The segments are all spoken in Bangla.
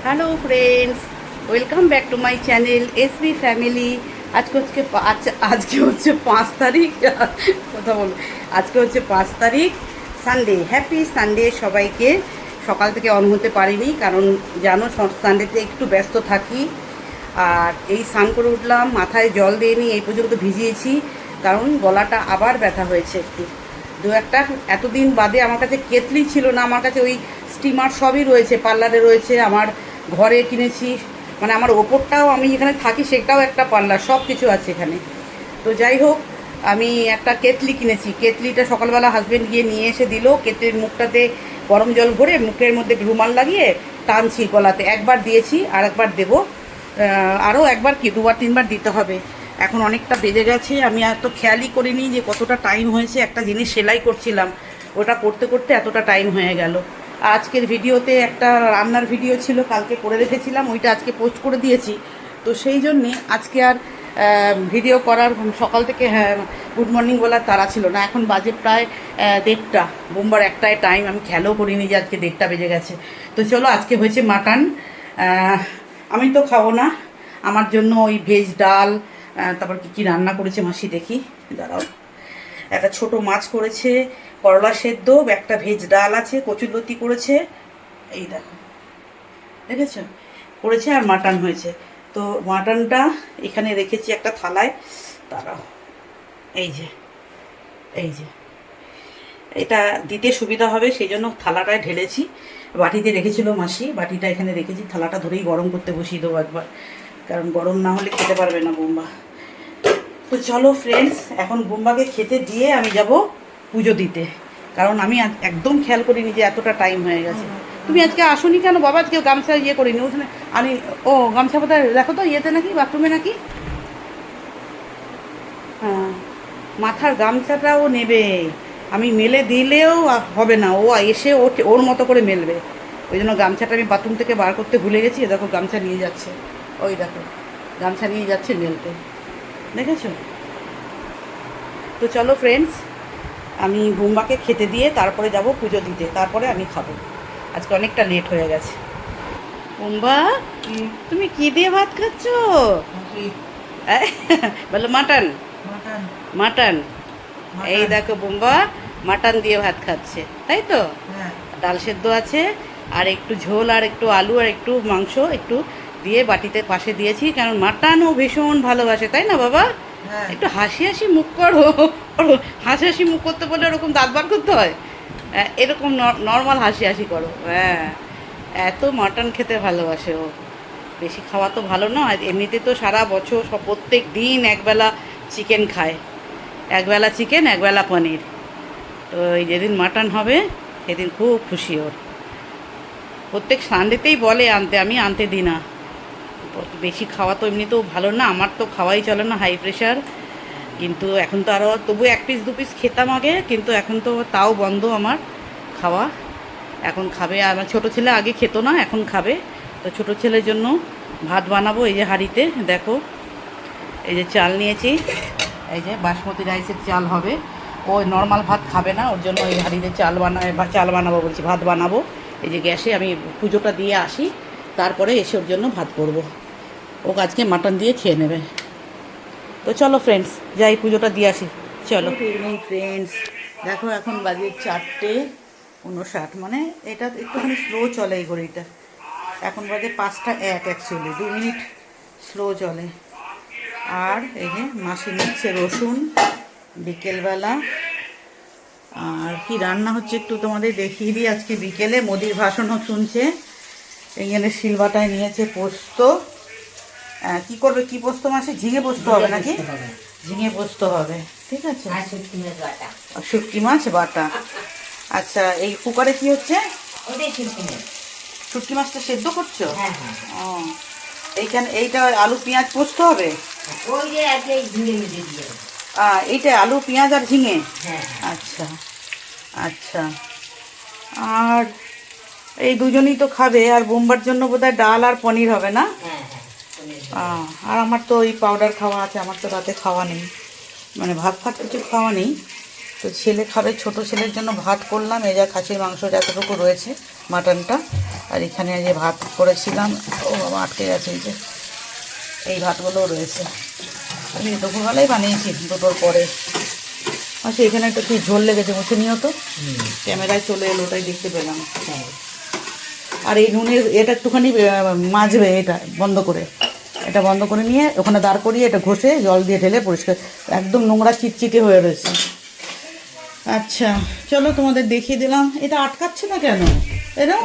Hello friends, welcome back to my channel SB family. আজকে হচ্ছে 5 তারিখ। কথা বল, আজকে হচ্ছে 5 তারিখ, সানডে। হ্যাপি সানডে সবাইকে। সকাল থেকে অন হতে পারিনি, কারণ জানো সানডেতে একটু ব্যস্ত থাকি। আর এই স্নান করে উঠলাম, মাথায় জল দিইনি, এই পর্যন্ত ভিজিয়েছি, কারণ গলাটা আবার ব্যথা হয়েছে একটু। একটা এতদিন বাদে আমার কাছে কেতলি ছিল না, আমার কাছে ওই স্টিমার সবই রয়েছে, পার্লারে রয়েছে, আমার ঘরে কিনেছি, মানে আমার ওপরটাও আমি যেখানে থাকি সেটাও একটা পার্লার, সব কিছু আছে এখানে। তো যাই হোক, আমি একটা কেতলি কিনেছি। কেতলিটা সকালবেলা হাজব্যান্ড গিয়ে নিয়ে এসে দিল। কেতলির মুখটাতে গরম জল ভরে মুখের মধ্যে রুমাল লাগিয়ে টানছি গলাতে। একবার দিয়েছি, আর একবার দেবো, আরও একবার কি 2-3বার দিতে হবে। এখন অনেকটা বেজে গেছে, আমি এত খেয়ালই করিনি যে কতটা টাইম হয়েছে। একটা জিনিস সেলাই করছিলাম, ওটা করতে করতে এতটা টাইম হয়ে গেল। আজকের ভিডিওতে একটা রান্নার ভিডিও ছিল, কালকে করে রেখেছিলাম, ওইটা আজকে পোস্ট করে দিয়েছি। তো সেই জন্যে আজকে আর ভিডিও করার, সকাল থেকে গুড মর্নিং বলার তাড়া ছিল না। এখন বাজে প্রায় 1:30, বোমবার 1টায় টাইম। আমি খেয়ালও করিনি যে আজকে 1:30 বেজে গেছে। তো চলো, আজকে হয়েছে মাটন। আমি তো খাবো না, আমার জন্য ওই ভেজ ডাল, তারপর কী কী রান্না করেছে মাসি দেখি, দাঁড়াও। একটা ছোট মাছ করেছে, করলা সেদ্ধ, একটা ভেজ ডাল আছে, কচুরলতি করেছে, এই দেখো, দেখেছো, করেছে, আর মাটন হয়েছে। তো মাটনটা এখানে রেখেছি একটা থালায়, দাঁড়াও, এই যে, এই যে, এটা দিতে সুবিধা হবে সেই জন্য থালাটায় ঢেলেছি। বাটিতে রেখেছিল মাসি, বাটিটা এখানে রেখেছি, থালাটা ধরেই গরম করতে বসিয়ে দেবো একবার, কারণ গরম না হলে খেতে পারবে না বোম্বা। তো চলো ফ্রেন্ডস, এখন বোম্বাকে খেতে দিয়ে আমি যাব পুজো দিতে, কারণ আমি একদম খেয়াল করিনি যে এতটা টাইম হয়ে গেছে। তুমি আজকে আসোনি কেন বাবা? আজকে গামছা ইয়ে করিনি ওখানে, আমি ও গামছা বোধহয় দেখো তো ইয়েতে নাকি, বাথরুমে নাকি। হ্যাঁ, মাথার গামছাটাও নেবে, আমি মেলে দিলেও হবে না, ও এসে ওর মতো করে মেলবে। ওই জন্য গামছাটা আমি বাথরুম থেকে বার করতে ভুলে গেছি। দেখো গামছা নিয়ে যাচ্ছে, ওই দেখো গামছা নিয়ে যাচ্ছে মেলতে, দেখেছো? তো চলো ফ্রেন্ডস, আমি বোম্বাকে খেতে দিয়ে তারপরে যাব পুজো দিতে, তারপরে আমি খাবো। আজকে অনেকটা লেট হয়ে গেছে। বোম্বা, তুমি কি দিয়ে ভাত খাচ্ছ? বলো মাটন। মাটন, এই দেখো বোম্বা মাটন দিয়ে ভাত খাচ্ছে, তাই তো? ডাল সেদ্ধ আছে, আর একটু ঝোল, আর একটু আলু, আর একটু মাংস একটু দিয়ে বাটিতে পাশে দিয়েছি, কারণ মাটনও ভীষণ ভালোবাসে, তাই না বাবা? একটু হাসি হাসি মুখ করো। হাসি হাসি মুখ করতে বলে ওরকম দাঁত বার করতে হয়? এরকম নর্মাল হাসি হাসি করো। হ্যাঁ, এত মাটন খেতে ভালোবাসে ও। বেশি খাওয়া তো ভালো নয়, এমনিতে তো সারা বছর প্রত্যেক দিন একবেলা চিকেন খায়, একবেলা চিকেন একবেলা পনির। তো এই যেদিন মাটন হবে সেদিন খুব খুশি ওর। প্রত্যেক সানডেতেই বলে আনতে, আমি আনতে দিই না। বেশি খাওয়া তো এমনিতেও ভালো না, আমার তো খাওয়াই চলে না, হাই প্রেশার। কিন্তু এখন তো আরও তবু 1 পিস 2 পিস খেতাম আগে, কিন্তু এখন তো তাও বন্ধ আমার খাওয়া। এখন খাবে, আমার ছোটো ছেলে আগে খেত না, এখন খাবে। তো ছোটো ছেলের জন্য ভাত বানাবো। এই যে হাঁড়িতে দেখো, এই যে চাল নিয়েছি, এই যে বাসমতি রাইসের চাল হবে। ও নর্মাল ভাত খাবে না, ওর জন্য এই হাঁড়িতে চাল বানাবো বলছি, ভাত বানাবো। এই যে গ্যাসে আমি পুজোটা দিয়ে আসি, তারপরে এসে ওর জন্য ভাত করবো। ও আজকে মাটন দিয়ে খেয়ে নেবে। তো চলো ফ্রেন্ডস, যাই পুজোটা দিয়ে আসি, চলো। ফ্রেন্ডস দেখো, এখন বাজে 4:59, মানে এটা একটুখানি স্লো চলে এই ঘড়িটা। এখন বাজে 5টা 1, অ্যাকচুয়ালি 2 মিনিট স্লো চলে। আর এই যে মাসি নিচ্ছে রসুন বিকেলবেলা। আর কি রান্না হচ্ছে একটু তোমাদের দেখিয়ে দিই। আজকে বিকেলে মোদির ভাষণও শুনছে। এখানে শিলবাটায় নিয়েছে পোস্ত। কি করবে, কি পোস্ত মাসে? ঝিঙে পোস্ত হবে নাকি? ঝিঙে পোস্ত হবে, ঠিক আছে। শুটকি মাছ বাটা। আচ্ছা, এই কুকারে কি হচ্ছে? শুটকি মাছটা সেদ্ধ করছো? ও, এইখানে এইটা আলু পেঁয়াজ পোস্ত হবে। এইটা আলু পেঁয়াজ আর ঝিঙে। আচ্ছা আচ্ছা। আর এই দুজনই তো খাবে, আর বোম্বার জন্য বোধহয় ডাল আর পনির হবে না? আর আমার তো ওই পাউডার খাওয়া আছে, আমার তো রাতে খাওয়া নেই, মানে ভাত কিছু খাওয়া নেই। তো ছেলে খাবে, ছোট ছেলের জন্য ভাত করলাম। এই যা খাসির মাংস যতটুকু রয়েছে মাটনটা। আর এখানে যে ভাত করেছিলাম, ও বাবা আটকে গেছে, এই ভাতগুলোও রয়েছে। আমি দুপুরবেলায় বানিয়েছি, দুটোর পরে। আচ্ছা, এখানে একটু কি ঝোল লেগেছে, মুছে নিও তো। ক্যামেরায় চলে এলো, ওটাই দেখতে পেলাম। আর এই নুনের এটা একটুখানি মাজবে, এটা বন্ধ করে, এটা বন্ধ করে নিয়ে ওখানে দাঁড় করিয়ে এটা ঘষে জল দিয়ে ঢেলে পরিষ্কার, একদম নোংরা চিটচিটে হয়ে রয়েছে। আচ্ছা চলো, তোমাদের দেখিয়ে দিলাম। এটা আটকাচ্ছে না কেন? এটা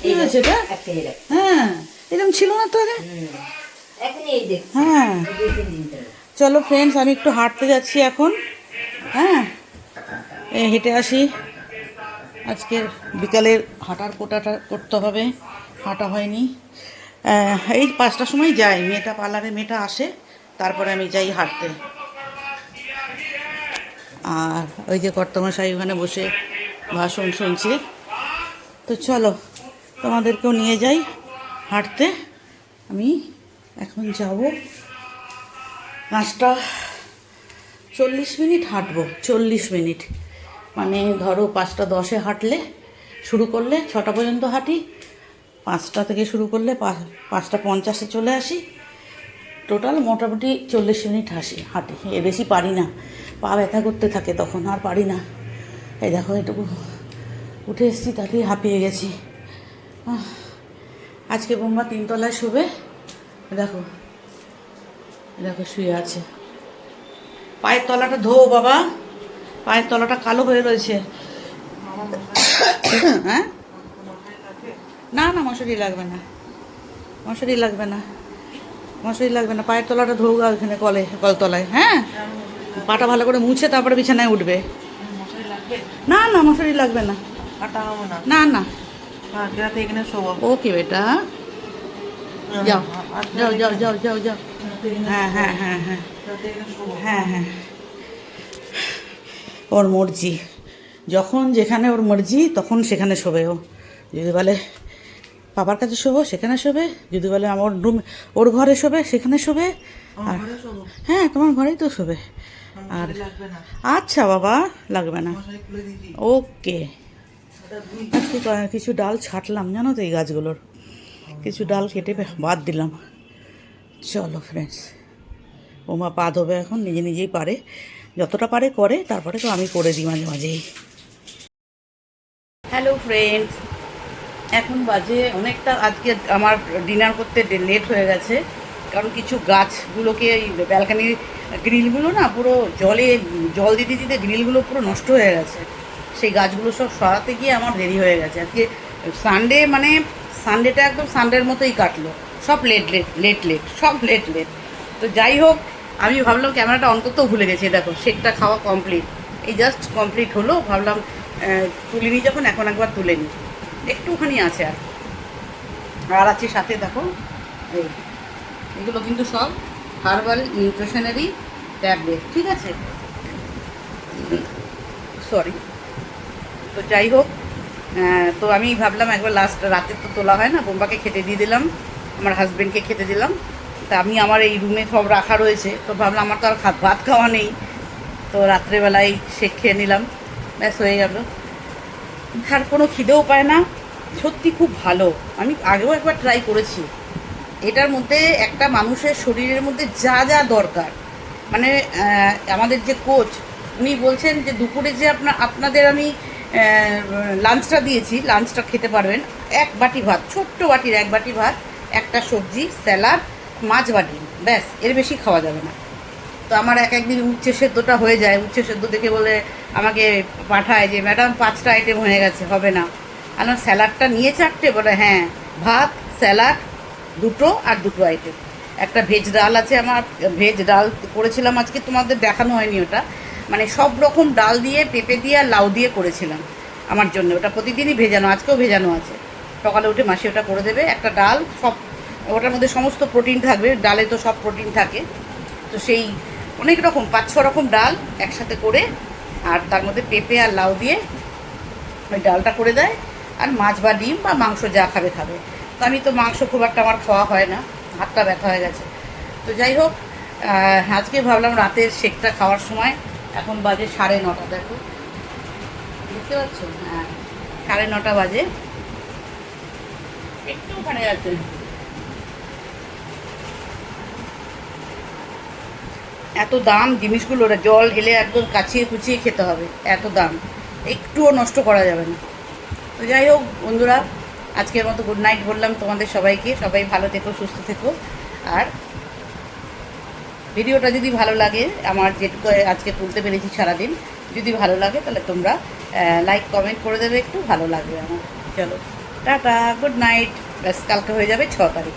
কি হয়েছে এটা? হ্যাঁ, এরকম ছিল না তো আগে। হ্যাঁ, চলো ফ্রেন্ডস, আমি একটু হাঁটতে যাচ্ছি এখন। হ্যাঁ, হেঁটে আসি। আজকের বিকালের হাঁটার কোটাটা করতে হবে, হাঁটা হয়নি। এই 5টার সময় যাই, মেয়েটা পার্লারে, মেয়েটা আসে, তারপরে আমি যাই হাঁটতে। আর ওই যে কর্তমশাই ওখানে বসে ভাষণ শুনছে। তো চলো, তোমাদেরকেও নিয়ে যাই হাঁটতে। আমি এখন যাব 5টা 40 মিনিট হাঁটবো, 40 মিনিট। মানে ধরো 5টা 10-এ হাঁটলে, শুরু করলে 6টা পর্যন্ত হাঁটি, 5টা থেকে শুরু করলে 5টা 50-এ চলে আসি। টোটাল মোটামুটি 40 মিনিট হাঁটি, এর বেশি পারি না, পা ব্যথা করতে থাকে, তখন আর পারি না। এই দেখো, এটুকু উঠে এসেছি, তাতেই হাঁপিয়ে গেছি। আজকে বোম্বা 3তলায় শোবে, দেখো দেখো শুয়ে আছে। পায়ের তলাটা ধো বাবা, পায়ের তলাটা কালো হয়ে রয়েছে। হ্যাঁ, না না, মশারি লাগবে না, মশারি লাগবে না, মশারি লাগবে না। পায়ের তলাটা ধোগা ওখানে কলতলায়। হ্যাঁ, পাটা ভালো করে মুছে তারপরে বিছানায় উঠবে। না না, মশারি লাগবে না, না না। ওকে বেটা, যাও যাও যাও যাও যাও যাও। হ্যাঁ হ্যাঁ হ্যাঁ হ্যাঁ হ্যাঁ হ্যাঁ, ওর মর্জি, যখন যেখানে ওর মর্জি তখন সেখানে শোবে ও। যদি বলে বাবার কাছে শোবো, সেখানে শোবে। যদি বলে আমার রুম, ওর ঘরে শোবে, সেখানে শোবে। আর হ্যাঁ, তোমার ঘরেই তো শোবে। আর আচ্ছা বাবা, লাগবে না, ওকে। আজকে কিছু ডাল ছাঁটলাম, জানো তো, এই গাছগুলোর কিছু ডাল কেটে বাদ দিলাম। চলো ফ্রেন্ডস, ওমা পা ধোবে এখন, নিজে নিজেই পারে, যতটা পারে করে, তারপরে তো আমি করে দিই মাঝে মাঝেই। হ্যালো ফ্রেন্ডস, এখন বাজে অনেকটা, আজকে আমার ডিনার করতে লেট হয়ে গেছে, কারণ কিছু গাছগুলোকে, ব্যালকানির গ্রিলগুলো না পুরো জল দিতে দিতে গ্রিলগুলো পুরো নষ্ট হয়ে গেছে। সেই গাছগুলো সব সরাতে গিয়ে আমার দেরি হয়ে গেছে। আজকে সানডে, মানে সানডেটা একদম সানডের মতোই কাটলো, সব লেট লেট লেট লেট, সব লেট লেট। তো যাই হোক, আমি ভাবলাম ক্যামেরাটা অন্তত ভুলে গেছি। দেখো, শেকটা খাওয়া কমপ্লিট, এই জাস্ট কমপ্লিট হলো। ভাবলাম তুলিনি যখন, এখন একবার তুলে নিই, একটুখানি আছে। আর আছে সাথে, দেখো এগুলো কিন্তু সব হার্বাল নিউট্রিশনারি ট্যাবলেট, ঠিক আছে, সরি। তো যাই হোক, তো আমি ভাবলাম একবার লাস্ট রাতে তো তোলা হয় না, বোম্বাকে খেতে দিয়ে দিলাম, আমার হাজব্যান্ডকে খেতে দিলাম। তা আমি আমার এই রুমে সব রাখা রয়েছে, তো ভাবলাম আমার তো আর ভাত খাওয়া নেই, তো রাত্রেবেলায় শেক খেয়ে নিলাম, ব্যাস হয়ে গেল। আর কোনো খিদেও পায় না, সত্যি খুব ভালো। আমি আগেও একবার ট্রাই করেছি। এটার মধ্যে একটা মানুষের শরীরের মধ্যে যা যা দরকার, মানে আমাদের যে কোচ, উনি বলছেন যে দুপুরে যে আপনাদের আমি লাঞ্চটা দিয়েছি, লাঞ্চটা খেতে পারবেন 1 বাটি ভাত, ছোট্ট বাটির 1 বাটি ভাত, একটা সবজি, স্যালাড, মাছ বাটি, ব্যাস, এর বেশি খাওয়া যাবে না। তো আমার একদিন উচ্ছে সেদ্ধটা হয়ে যায়, উচ্ছে সেদ্ধ দেখে বলে আমাকে পাঠায় যে ম্যাডাম 5টা আইটেম হয়ে গেছে, হবে না। আর স্যালাডটা নিয়ে 4টে, বলে হ্যাঁ, ভাত, স্যালাড 2টো আর 2টো আইটেম। একটা ভেজ ডাল আছে, আমার ভেজ ডাল করেছিলাম আজকে, তোমাদের দেখানো হয়নি ওটা, মানে সব রকম ডাল দিয়ে, পেঁপে দিয়ে আর লাউ দিয়ে করেছিলাম আমার জন্য। ওটা প্রতিদিনই ভেজানো, আজকেও ভেজানো আছে। সকালে উঠে মাসি ওটা করে দেবে। একটা ডাল, সব ওটার মধ্যে সমস্ত প্রোটিন থাকবে, ডালে তো সব প্রোটিন থাকে। তো সেই অনেক রকম 5-6 রকম ডাল একসাথে করে, আর তার মধ্যে পেঁপে আর লাউ দিয়ে ওই ডালটা করে দেয়। আর মাছ বা ডিম বা মাংস যা খাবে খাবে। তো আমি তো মাংস খুব একটা আমার খাওয়া হয় না, হাতটা ব্যথা হয়ে গেছে। তো যাই হোক, আজকে ভাবলাম রাতের শেকটা খাওয়ার সময়, এখন বাজে 9:30, দেখো দেখতে পাচ্ছ? হ্যাঁ, 9:30 বাজে, একটু ওখানে যাচ্ছে। এত দাম জিনিসগুলো, ওরা জল ঢেলে একদম কাচিয়ে কুচিয়ে খেতে হবে, এত দাম, একটুও নষ্ট করা যাবে না। তো যাই হোক বন্ধুরা, আজকের মতো গুড নাইট বললাম তোমাদের সবাইকে। সবাই ভালো থেকো, সুস্থ থেকো। আর ভিডিওটা যদি ভালো লাগে, আমার যেটুকু আজকে তুলতে পেরেছি সারাদিন, যদি ভালো লাগে তাহলে তোমরা লাইক কমেন্ট করে দেবে, একটু ভালো লাগবে আমার। চলো টাটা, গুড নাইট। ব্যাস, কালকে হয়ে যাবে 6 তারিখ।